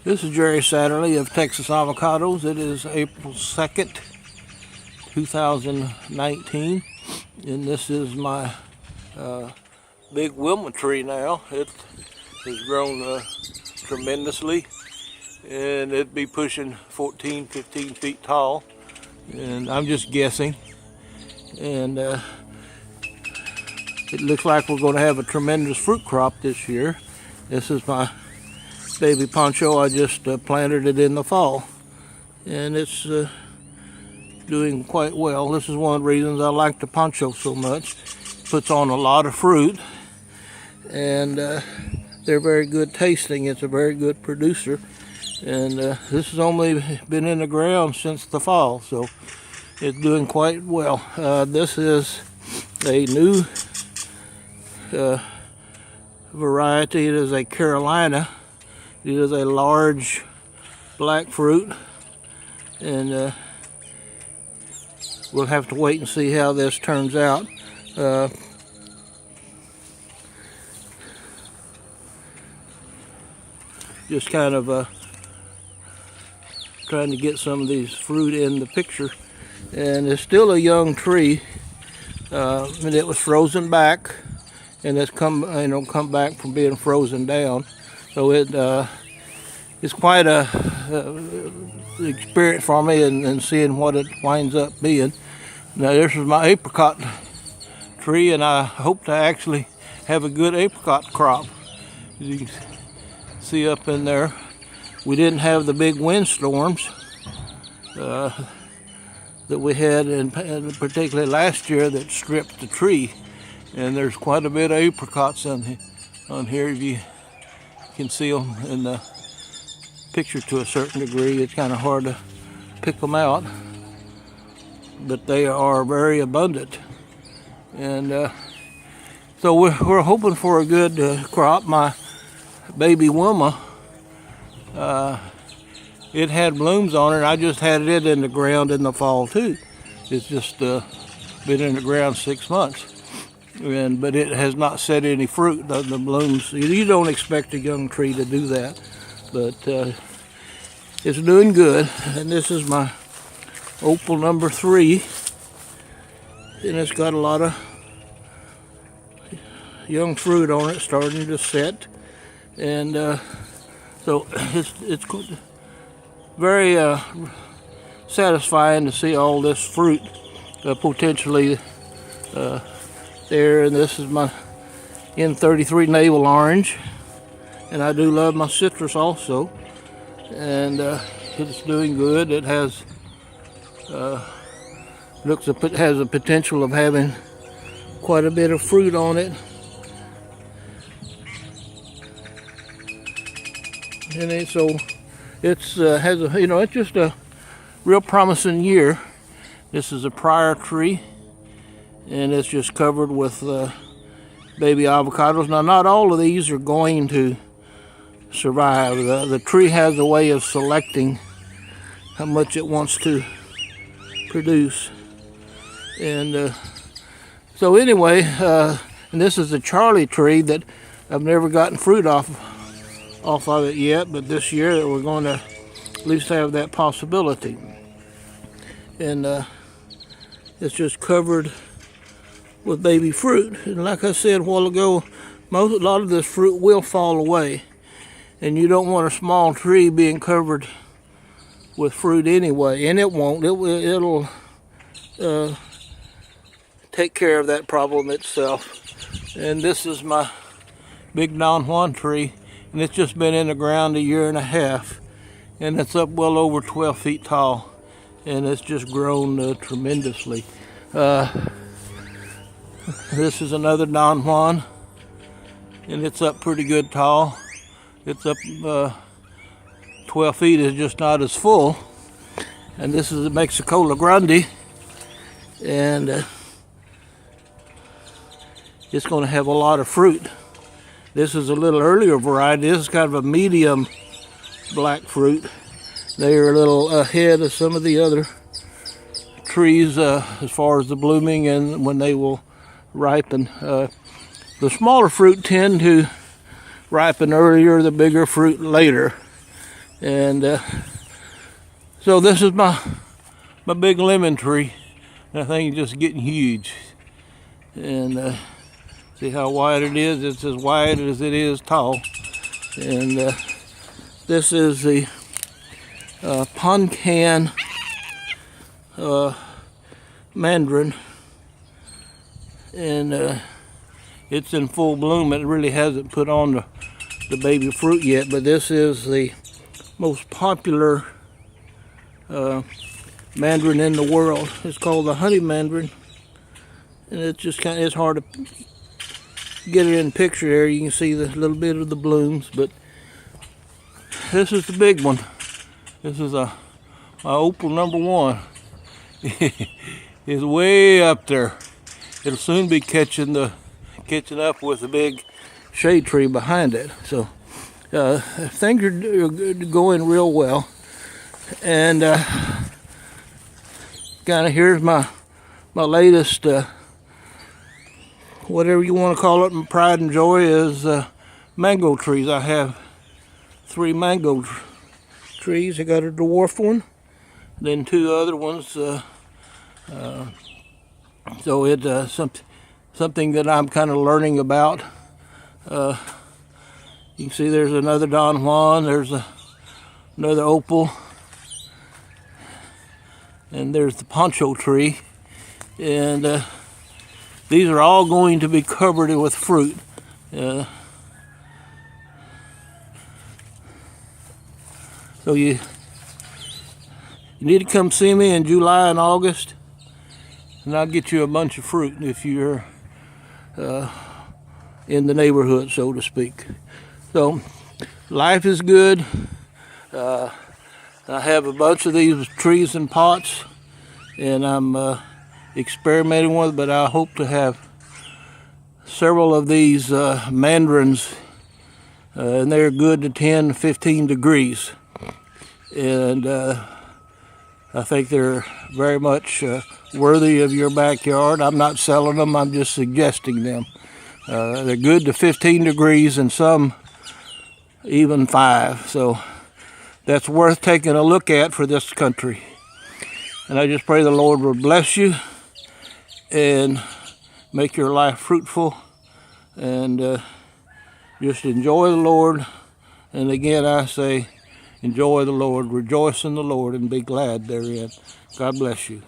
This is Jerry Satterley of Texas Avocados. It is April 2nd, 2019, and this is my big Wilma tree now. It has grown tremendously, and it'd be pushing 14, 15 feet tall, and I'm just guessing. And it looks like we're going to have a tremendous fruit crop this year. This is my baby poncho. I just planted it in the fall, and it's doing quite well. This is one of the reasons I like the poncho so much. Puts on a lot of fruit, and they're very good tasting. It's a very good producer, and this has only been in the ground since the fall, so it's doing quite well. This is a new variety. It is a Carolina. It is a large black fruit, and we'll have to wait and see how this turns out. Just kind of trying to get some of these fruit in the picture, and it's still a young tree, and it was frozen back, and it's come back from being frozen down. So it's quite a experience for me and seeing what it winds up being. Now this is my apricot tree, and I hope to actually have a good apricot crop. As you can see up in there, we didn't have the big windstorms that we had, and particularly last year, that stripped the tree. And there's quite a bit of apricots on here. If you can see them in the picture to a certain degree, it's kind of hard to pick them out, but they are very abundant, and so we're hoping for a good crop. My baby Wilma, it had blooms on it, and I just had it in the ground in the fall too. It's just been in the ground 6 months. But it has not set any fruit. The blooms, you don't expect a young tree to do that, but it's doing good. And this is my opal number 3, and it's got a lot of young fruit on it starting to set, and so it's very satisfying to see all this fruit potentially there. And this is my N33 navel orange, and I do love my citrus also, and it's doing good. It has has a potential of having quite a bit of fruit on it, and so it's has a it's just a real promising year. This is a prior tree, and it's just covered with baby avocados. Now, not all of these are going to survive. The tree has a way of selecting how much it wants to produce, and so anyway, and this is a Charlie tree that I've never gotten fruit off of it yet, but this year we're going to at least have that possibility. And it's just covered with baby fruit, and like I said a while ago, a lot of this fruit will fall away, and you don't want a small tree being covered with fruit anyway, and it won't. It'll take care of that problem itself. And this is my big Don Juan tree, and it's just been in the ground 1.5 years, and it's up well over 12 feet tall, and it's just grown tremendously. This is another Don Juan, and it's up pretty good tall. It's up 12 feet, is just not as full. And this is a Mexicola Grande, and it's going to have a lot of fruit. This is a little earlier variety. This is kind of a medium black fruit. They are a little ahead of some of the other trees as far as the blooming and when they will ripen. The smaller fruit tend to ripen earlier, the bigger fruit later. And so this is my big lemon tree. I think it's just getting huge. And see how wide it is? It's as wide as it is tall. And this is the Poncan mandarin. And it's in full bloom. It really hasn't put on the baby fruit yet, but this is the most popular mandarin in the world. It's called the honey mandarin, and it's just it's hard to get it in the picture there. You can see the little bit of the blooms, but this is the big one. This is my opal #1. It's way up there. It'll soon be catching up with the big shade tree behind it. So things are going real well. And kind of here's my latest, whatever you want to call it, my pride and joy is mango trees. I have 3 mango trees. I got a dwarf one, then 2 other ones. So it's something that I'm kind of learning about. You can see there's another Don Juan, there's another opal, and there's the poncho tree. And these are all going to be covered with fruit. So you need to come see me in July and August, and I'll get you a bunch of fruit if you're in the neighborhood, so to speak. So life is good. I have a bunch of these trees in pots, and I'm experimenting with, but I hope to have several of these mandarins, and they're good to 10, 15 degrees. And I think they're very much worthy of your backyard. I'm not selling them, I'm just suggesting them. They're good to 15 degrees and some even 5. So that's worth taking a look at for this country. And I just pray the Lord will bless you and make your life fruitful, and just enjoy the Lord. And again, I say, enjoy the Lord, rejoice in the Lord, and be glad therein. God bless you.